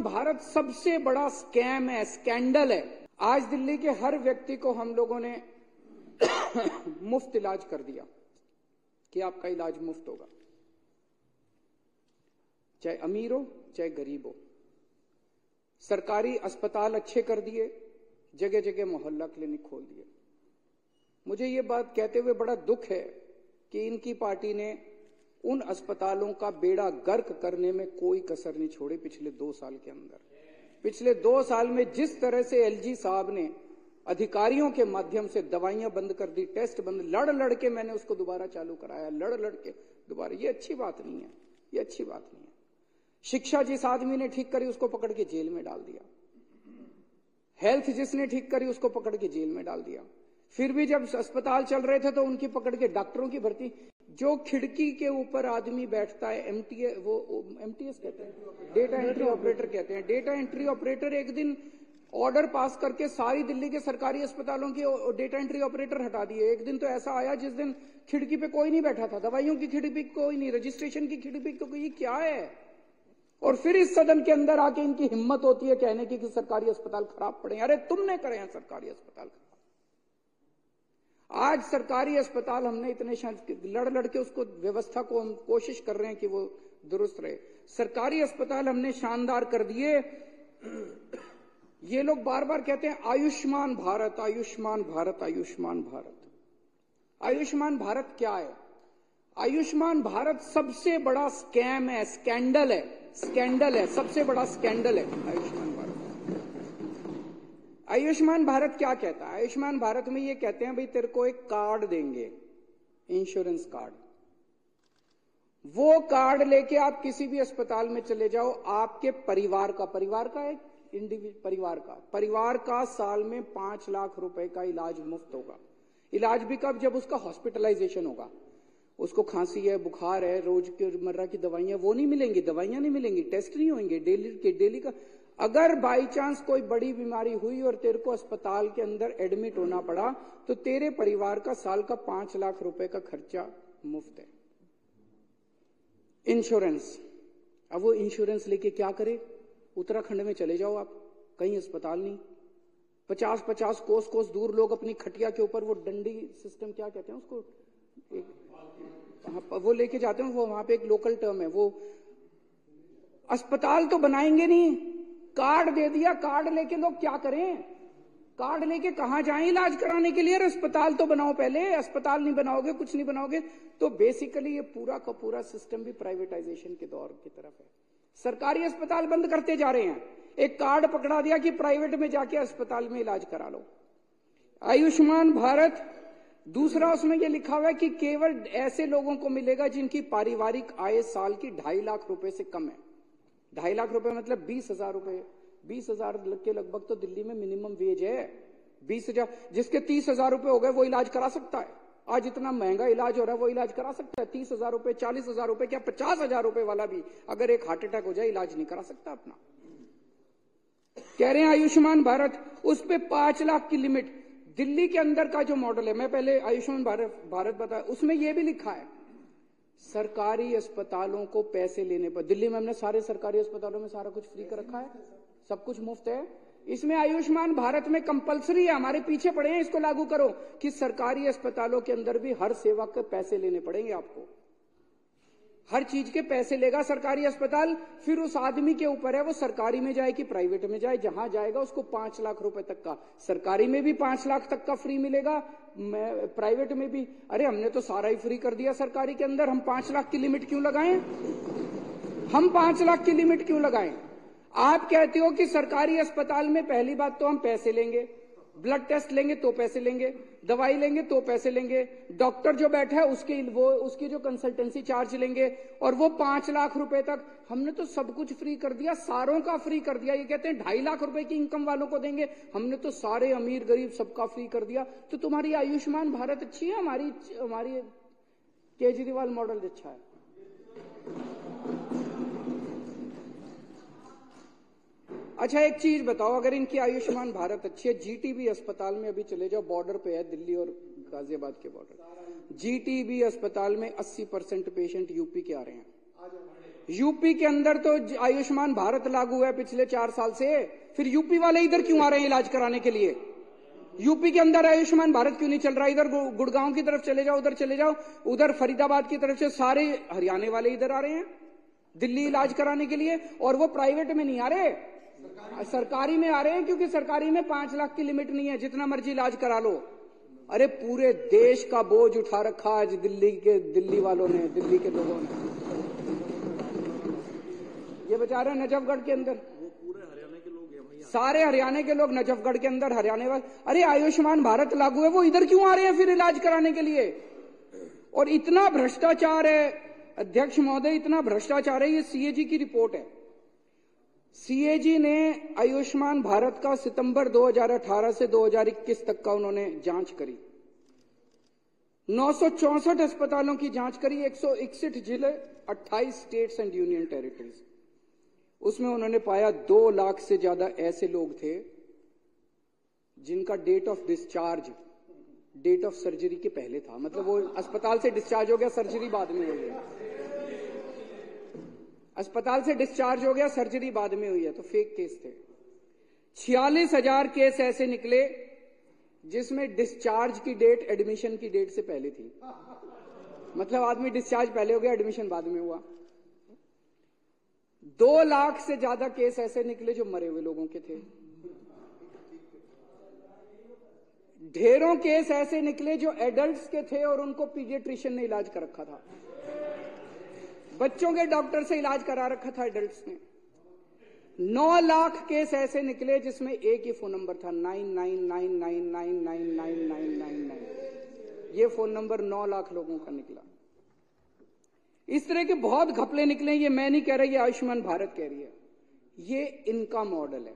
आयुष्मान भारत सबसे बड़ा स्कैम है, स्कैंडल है। आज दिल्ली के हर व्यक्ति को हम लोगों ने मुफ्त इलाज कर दिया कि आपका इलाज मुफ्त होगा, चाहे अमीर हो चाहे गरीब हो। सरकारी अस्पताल अच्छे कर दिए, जगह जगह मोहल्ला क्लिनिक खोल दिए। मुझे ये बात कहते हुए बड़ा दुख है कि इनकी पार्टी ने उन अस्पतालों का बेड़ा गर्क करने में कोई कसर नहीं छोड़ी। पिछले 2 साल के अंदर, पिछले 2 साल में जिस तरह से एलजी साहब ने अधिकारियों के माध्यम से दवाइयां बंद कर दी, टेस्ट बंद, लड़ लड़ के मैंने उसको दोबारा चालू कराया, लड़ लड़ के दोबारा। ये अच्छी बात नहीं है, ये अच्छी बात नहीं है। शिक्षा जिस आदमी ने ठीक करी उसको पकड़ के जेल में डाल दिया, हेल्थ जिसने ठीक करी उसको पकड़ के जेल में डाल दिया। फिर भी जब अस्पताल चल रहे थे तो उनकी पकड़ के डॉक्टरों की भर्ती। जो खिड़की के ऊपर आदमी बैठता है, एमटीएस कहते हैं, डेटा एंट्री ऑपरेटर कहते हैं, डेटा एंट्री ऑपरेटर एक दिन ऑर्डर पास करके सारी दिल्ली के सरकारी अस्पतालों के डेटा एंट्री ऑपरेटर हटा दिए। एक दिन तो ऐसा आया जिस दिन खिड़की पे कोई नहीं बैठा था, दवाइयों की खिड़की पे कोई नहीं, रजिस्ट्रेशन की खिड़की पे कोई। ये क्या है? और फिर इस सदन के अंदर आके इनकी हिम्मत होती है कहने की कि सरकारी अस्पताल खराब पड़े। अरे तुमने करे हैं सरकारी अस्पताल खराब। आज सरकारी अस्पताल हमने इतने लड़ लड़ के उसको व्यवस्था को हम कोशिश कर रहे हैं कि वो दुरुस्त रहे। सरकारी अस्पताल हमने शानदार कर दिए। ये लोग बार बार कहते हैं आयुष्मान भारत, आयुष्मान भारत, आयुष्मान भारत। आयुष्मान भारत क्या है? आयुष्मान भारत सबसे बड़ा स्कैम है, स्कैंडल है, स्कैंडल है, सबसे बड़ा स्कैंडल है आयुष्मान भारत। आयुष्मान भारत क्या कहता है? आयुष्मान भारत में ये कहते हैं भाई तेरे को एक कार्ड देंगे, इंश्योरेंस कार्ड। वो कार्ड लेके आप किसी भी अस्पताल में चले जाओ, आपके परिवार का एक इंडिविजुअल परिवार का साल में 5 लाख रुपए का इलाज मुफ्त होगा। इलाज भी कब? जब उसका हॉस्पिटलाइजेशन होगा। उसको खांसी है, बुखार है, रोज की रोजमर्रा की दवाइयां वो नहीं मिलेंगी, दवाइयां नहीं मिलेंगी, टेस्ट नहीं होंगे डेली का। अगर बाई चांस कोई बड़ी बीमारी हुई और तेरे को अस्पताल के अंदर एडमिट होना पड़ा तो तेरे परिवार का साल का 5 लाख रुपए का खर्चा मुफ्त है। इंश्योरेंस। अब वो इंश्योरेंस लेके क्या करे? उत्तराखंड में चले जाओ आप, कहीं अस्पताल नहीं, 50-50 कोस दूर लोग अपनी खटिया के ऊपर वो डंडी सिस्टम क्या कहते हैं उसको, वो लेके जाते हैं। वो वहां पे एक लोकल टर्म है। वो अस्पताल तो बनाएंगे नहीं, कार्ड दे दिया। कार्ड लेके लोग क्या करें? कार्ड लेके कहां जाएं इलाज कराने के लिए? अस्पताल तो बनाओ पहले। अस्पताल नहीं बनाओगे, कुछ नहीं बनाओगे तो बेसिकली ये पूरा का पूरा सिस्टम भी प्राइवेटाइजेशन के दौर की तरफ है। सरकारी अस्पताल बंद करते जा रहे हैं, एक कार्ड पकड़ा दिया कि प्राइवेट में जाके अस्पताल में इलाज करा लो। आयुष्मान भारत दूसरा, उसमें यह लिखा हुआ है कि केवल ऐसे लोगों को मिलेगा जिनकी पारिवारिक आय साल की 2.5 लाख रुपए से कम है। 2.5 लाख रुपए मतलब 20,000 रुपए, 20,000 के लगभग तो दिल्ली में मिनिमम वेज है। 20,000, जिसके 30,000 रुपए हो गए वो इलाज करा सकता है। आज इतना महंगा इलाज हो रहा है, वो इलाज करा सकता है। 30,000 रुपए, 40,000 रुपए, क्या 50,000 रुपए वाला भी अगर एक हार्ट अटैक हो जाए इलाज नहीं करा सकता अपना। कह रहे हैं आयुष्मान भारत, उस पे 5 लाख की लिमिट। दिल्ली के अंदर का जो मॉडल है, मैं पहले आयुष्मान भारत बताया, उसमें यह भी लिखा है सरकारी अस्पतालों को पैसे लेने पर। दिल्ली में हमने सारे सरकारी अस्पतालों में सारा कुछ फ्री कर रखा है, सब कुछ मुफ्त है। इसमें आयुष्मान भारत में कंपलसरी है, हमारे पीछे पड़े हैं इसको लागू करो कि सरकारी अस्पतालों के अंदर भी हर सेवा के पैसे लेने पड़ेंगे आपको। हर चीज के पैसे लेगा सरकारी अस्पताल। फिर उस आदमी के ऊपर है वो सरकारी में जाए कि प्राइवेट में जाए, जहां जाएगा उसको 5 लाख रुपए तक का। सरकारी में भी 5 लाख तक का फ्री मिलेगा, प्राइवेट में भी। अरे हमने तो सारा ही फ्री कर दिया सरकारी के अंदर, हम 5 लाख की लिमिट क्यों लगाएं? हम 5 लाख की लिमिट क्यों लगाएं? आप कहते हो कि सरकारी अस्पताल में पहली बात तो हम पैसे लेंगे, ब्लड टेस्ट लेंगे तो पैसे लेंगे, दवाई लेंगे तो पैसे लेंगे, डॉक्टर जो बैठा है उसकी जो कंसल्टेंसी चार्ज लेंगे, और वो 5 लाख रुपए तक। हमने तो सब कुछ फ्री कर दिया, सारों का फ्री कर दिया। ये कहते हैं 2.5 लाख रुपए की इनकम वालों को देंगे, हमने तो सारे अमीर गरीब सबका फ्री कर दिया। तो तुम्हारी आयुष्मान भारत अच्छी है, हमारी केजरीवाल मॉडल अच्छा है। अच्छा एक चीज बताओ, अगर इनकी आयुष्मान भारत अच्छी है, जीटीबी अस्पताल में अभी चले जाओ, बॉर्डर पे है दिल्ली और गाजियाबाद के बॉर्डर, जीटीबी अस्पताल में 80% पेशेंट यूपी के आ रहे हैं। यूपी के अंदर तो आयुष्मान भारत लागू है पिछले 4 साल से, फिर यूपी वाले इधर क्यों आ रहे हैं इलाज कराने के लिए? यूपी के अंदर आयुष्मान भारत क्यों नहीं चल रहा? इधर गुड़गांव की तरफ चले जाओ, उधर चले जाओ, उधर फरीदाबाद की तरफ से सारे हरियाणा वाले इधर आ रहे हैं दिल्ली इलाज कराने के लिए, और वो प्राइवेट में नहीं आ रहे, सरकारी में आ रहे हैं, क्योंकि सरकारी में 5 लाख की लिमिट नहीं है, जितना मर्जी इलाज करा लो। अरे पूरे देश का बोझ उठा रखा आज दिल्ली वालों ने, दिल्ली के लोगों ने। ये बेचारे नजफगढ़ के अंदर सारे हरियाणा के लोग नजफगढ़ के अंदर हरियाणा वाले, अरे आयुष्मान भारत लागू है, वो इधर क्यों आ रहे हैं फिर इलाज कराने के लिए? और इतना भ्रष्टाचार है अध्यक्ष महोदय, इतना भ्रष्टाचार है। ये सीएजी की रिपोर्ट है। सीएजी ने आयुष्मान भारत का सितंबर 2018 से 2021 तक का उन्होंने जांच करी, 964 अस्पतालों की जांच करी, 161 जिले, 28 स्टेट्स एंड यूनियन टेरिटरीज। उसमें उन्होंने पाया 2 लाख से ज्यादा ऐसे लोग थे जिनका date of discharge date of surgery के पहले था, मतलब वो अस्पताल से डिस्चार्ज हो गया, सर्जरी बाद में हुई है, अस्पताल से डिस्चार्ज हो गया, सर्जरी बाद में हुई है, तो फेक केस थे। 46,000 केस ऐसे निकले जिसमें डिस्चार्ज की डेट एडमिशन की डेट से पहले थी, मतलब आदमी डिस्चार्ज पहले हो गया, एडमिशन बाद में हुआ। 2 लाख से ज्यादा केस ऐसे निकले जो मरे हुए लोगों के थे। ढेरों केस ऐसे निकले जो एडल्ट्स के थे और उनको पीडियाट्रिशियन ने इलाज कर रखा था, बच्चों के डॉक्टर से इलाज करा रखा था एडल्ट्स ने। 9 लाख केस ऐसे निकले जिसमें एक ही फोन नंबर था, 9999999999। ये फोन नंबर 9 लाख लोगों का निकला। इस तरह के बहुत घपले निकले। ये मैं नहीं कह रहा, ये आयुष्मान भारत कह रही है, ये इनका मॉडल है।